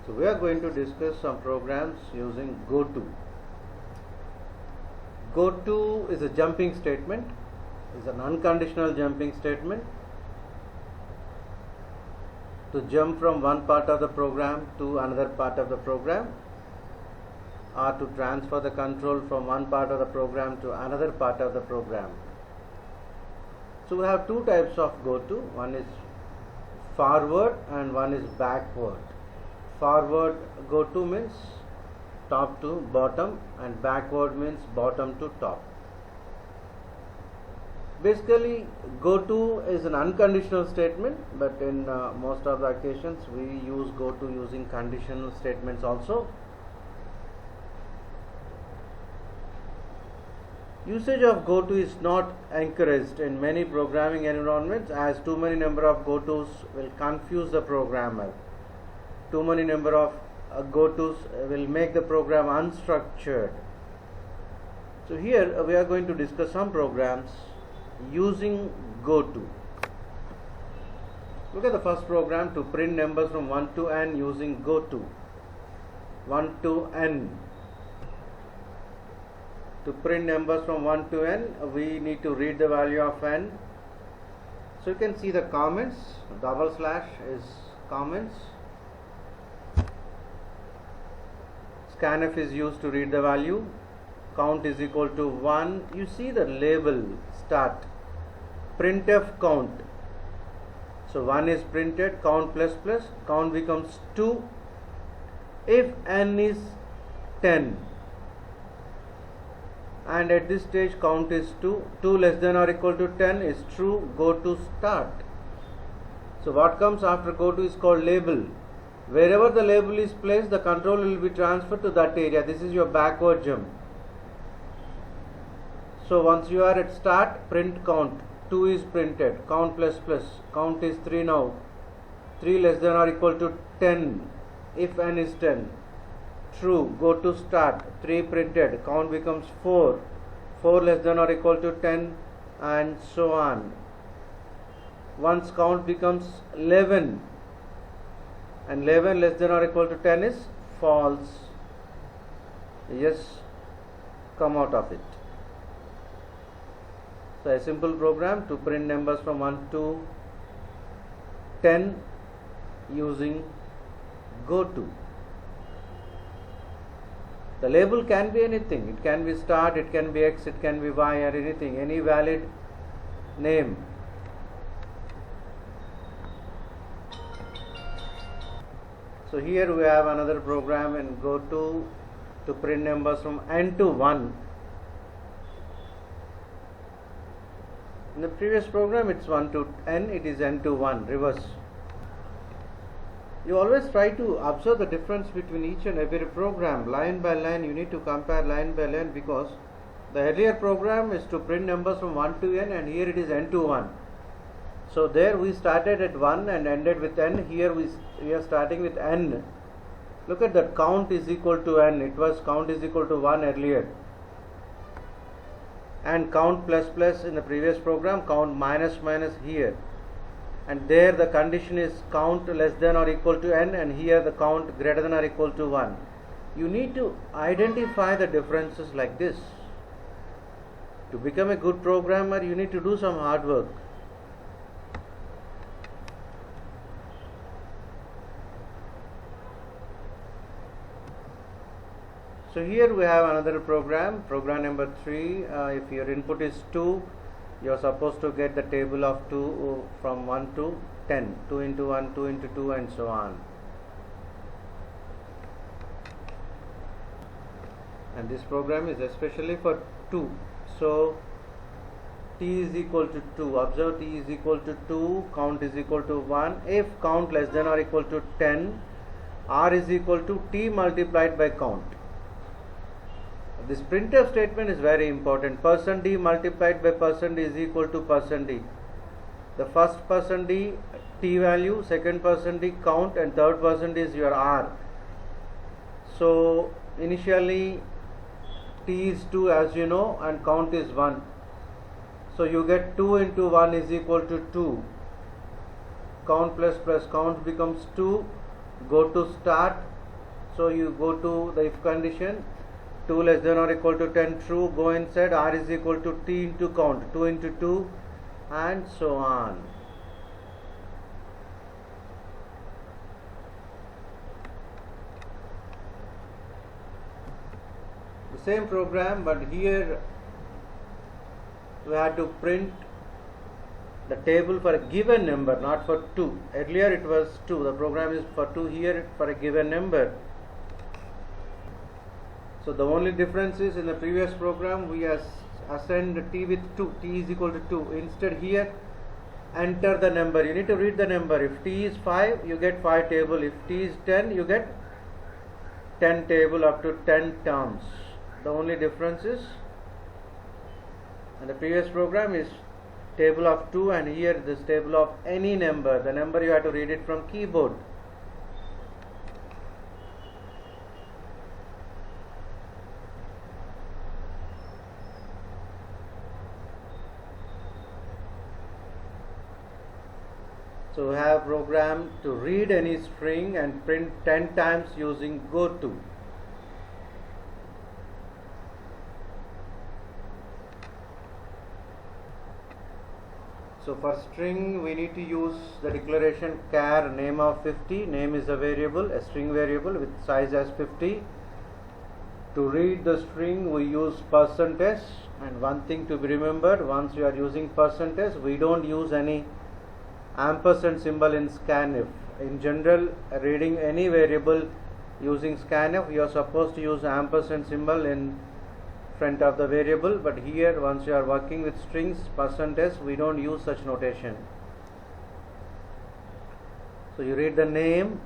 So we are going to discuss some programs using goto. Goto is a jumping statement, is an unconditional jumping statement to jump from one part of the program to another part of the program, or to transfer the control from one part of the program to another part of the program. So we have two types of goto. One is forward and one is backward. Forward goto means top to bottom, and backward means bottom to top. Basically, goto is an unconditional statement, but in most of the occasions we use goto using conditional statements also. Usage of goto is not encouraged in many programming environments, as too many number of gotos will confuse the programmer. Too many number of gotos will make the program unstructured. So here we are going to discuss some programs using goto. Look at the first program to print numbers from 1 to n using goto. 1 to n. To print numbers from 1 to n, we need to read the value of n. So you can see the comments. Double slash is comments. Scanf is used to read the value. Count is equal to 1. You see the label start. Printf count. So 1 is printed. Count plus plus. Count becomes 2. If n is 10. And at this stage count is 2. 2 less than or equal to 10 is true. Goto start. So what comes after goto is called label. Wherever the label is placed, the control will be transferred to that area. This is your backward jump. So once you are at start, print count. 2 is printed. Count plus plus. Count is 3 now. 3 less than or equal to 10. If n is 10. True. Go to start. 3 printed. Count becomes 4. 4 less than or equal to 10, and so on. Once count becomes 11, and 11 less than or equal to 10 is false. Yes, come out of it. So a simple program to print numbers from 1 to 10 using goto. The label can be anything. It can be start, it can be x, it can be y, or anything, any valid name. So here we have another program in goto to print numbers from n to 1. In the previous program it's 1 to n, it is n to 1, reverse. You always try to observe the difference between each and every program, line by line. You need to compare line by line, because the earlier program is to print numbers from 1 to n, and here it is n to 1. So there we started at 1 and ended with n. Here we are starting with n. Look at that, count is equal to n. It was count is equal to 1 earlier. And count plus plus in the previous program, count minus minus here. And there the condition is count less than or equal to n, and here the count greater than or equal to 1. You need to identify the differences like this. To become a good programmer, you need to do some hard work. So here we have another program, program number 3. If your input is 2, you are supposed to get the table of 2 from 1 to 10. 2 into 1, 2 into 2, and so on. And this program is especially for 2. So t is equal to 2. Observe, t is equal to 2, count is equal to 1. If count less than or equal to 10, r is equal to t multiplied by count. This printf statement is very important. %d multiplied by %d is equal to %d. The first %d t value, second %d count, and third % is your r. So initially t is 2, as you know, and count is 1. So you get 2 into 1 is equal to 2. Count plus plus count becomes 2. Go to start. So you go to the if condition, 2 less than or equal to 10 true, go inside, r is equal to t into count, 2 into 2 and so on. The same program, but here we had to print the table for a given number, not for 2. Earlier it was 2, the program is for 2, here for a given number. So the only difference is in the previous program we assigned t with 2, t is equal to 2. Instead here enter the number, you need to read the number. If t is 5, you get 5 table. If t is 10, you get 10 table up to 10 terms. The only difference is in the previous program is table of 2, and here this table of any number. The number you have to read it from keyboard. So we have program to read any string and print 10 times using goto. So for string we need to use the declaration char name of 50. Name is a variable, a string variable with size as 50. To read the string we use %s, and one thing to be remembered, once you are using %s, we don't use any ampersand symbol in scanf. In general, reading any variable using scanf, you are supposed to use ampersand symbol in front of the variable, but here once you are working with strings %s, we don't use such notation. So you read the name,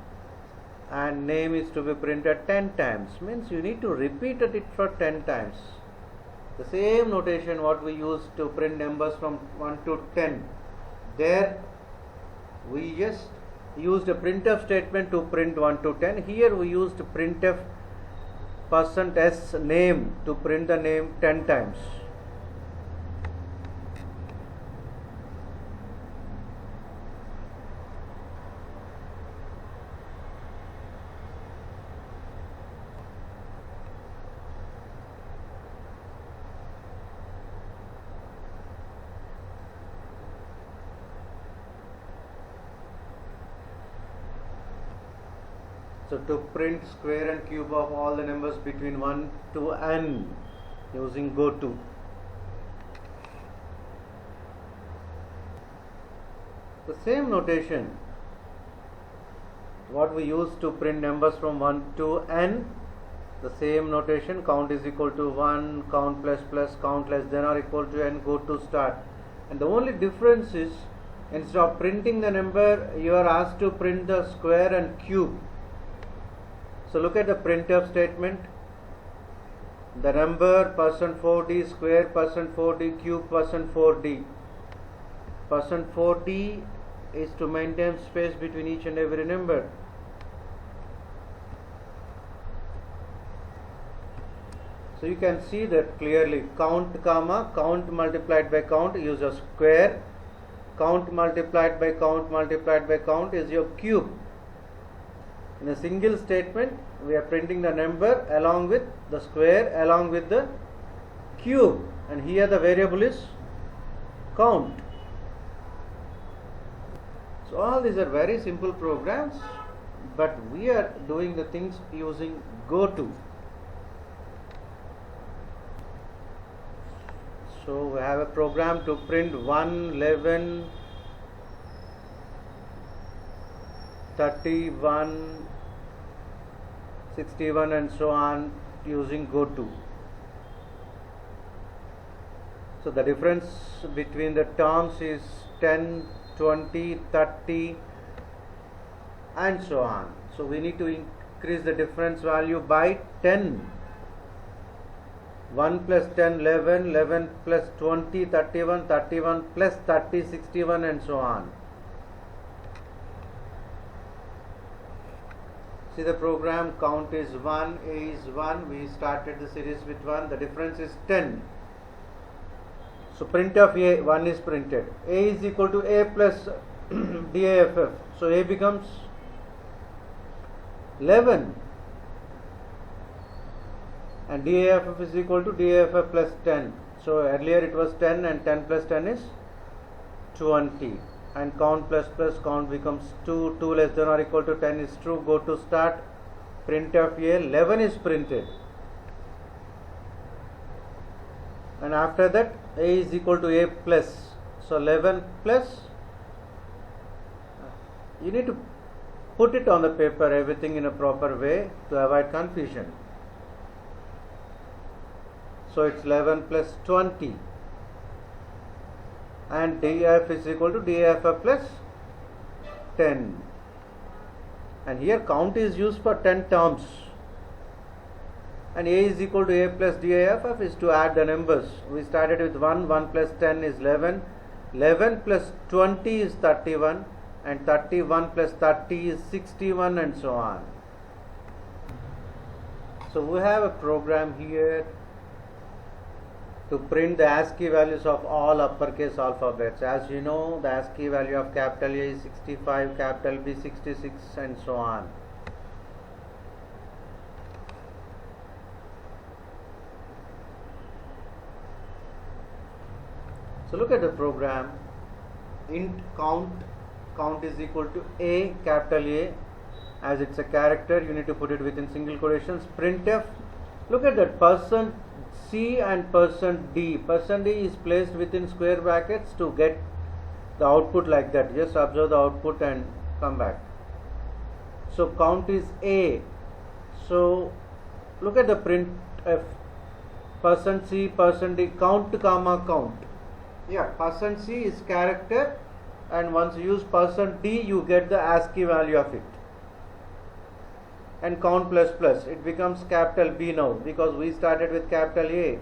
and name is to be printed 10 times, means you need to repeat it for 10 times. The same notation what we use to print numbers from 1 to 10, there we just used a printf statement to print 1 to 10. Here we used printf %s name to print the name 10 times. So to print square and cube of all the numbers between 1 to n using goto. The same notation what we use to print numbers from 1 to n, the same notation, count is equal to 1, count plus plus, count less than or equal to n, goto start. And the only difference is, instead of printing the number, you are asked to print the square and cube. So look at the printf statement. The number %4d square, %4d cube, %4d. %4d is to maintain space between each and every number. So you can see that clearly. Count comma, count multiplied by count, use a square. Count multiplied by count multiplied by count is your cube. In a single statement, we are printing the number along with the square along with the cube, and here the variable is count. So all these are very simple programs, but we are doing the things using goto. So we have a program to print 1, 11, 31, 61 and so on using goto. So the difference between the terms is 10, 20, 30 and so on. So we need to increase the difference value by 10. 1 plus 10, 11, 11 plus 20, 31, 31 plus 30, 61 and so on. See the program, count is 1, A is 1, we started the series with 1, the difference is 10. So print of A, 1 is printed. A is equal to A plus DAFF. So A becomes 11. and DAFF is equal to DAFF plus 10. So earlier it was 10 and 10 plus 10 is 20, and count plus plus count becomes 2. 2 less than or equal to 10 is true. Go to start, printf A, 11 is printed, and after that A is equal to A plus. So 11 plus, you need to put it on the paper, everything in a proper way to avoid confusion. So it's 11 plus 20, and DAF is equal to DAFF plus 10, and here count is used for 10 terms, and A is equal to A plus DAFF is to add the numbers. We started with 1, 1 plus 10 is 11, 11 plus 20 is 31, and 31 plus 30 is 61, and so on. So we have a program here to print the ASCII values of all uppercase alphabets. As you know, the ASCII value of capital A is 65, capital B 66, and so on. So look at the program. Int count is equal to A, capital A, as it's a character, you need to put it within single quotations. Printf, look at that, percent C and percent D. Percent D is placed within square brackets to get the output like that. Just observe the output and come back. So count is A. So look at the printf, percent C, percent D, count comma count. Yeah, percent C is character, and once you use percent D, you get the ASCII value of it. And count plus plus, it becomes capital B now, because we started with capital A.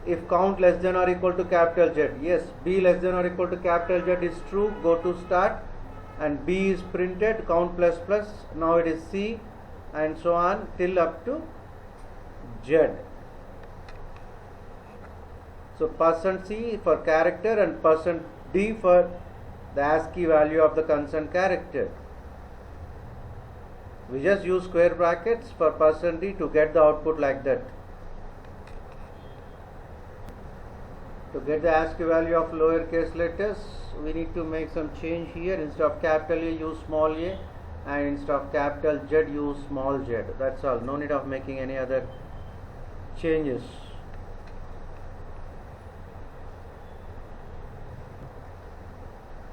If count less than or equal to capital Z, yes, B less than or equal to capital Z is true. Go to start, and B is printed, count plus plus, now it is C, and so on till up to Z. So percent C for character and percent D for the ASCII value of the concerned character. We just use square brackets for percent D to get the output like that. To get the ASCII value of lowercase letters, we need to make some change here. Instead of capital A, use small a, and instead of capital Z, use small z. That's all. No need of making any other changes.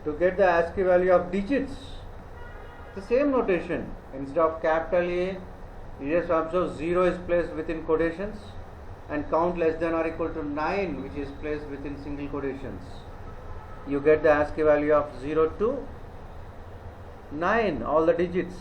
To get the ASCII value of digits, the same notation. Instead of capital A, you just observe 0 is placed within quotations, and count less than or equal to 9, which is placed within single quotations. You get the ASCII value of 0 to 9, all the digits.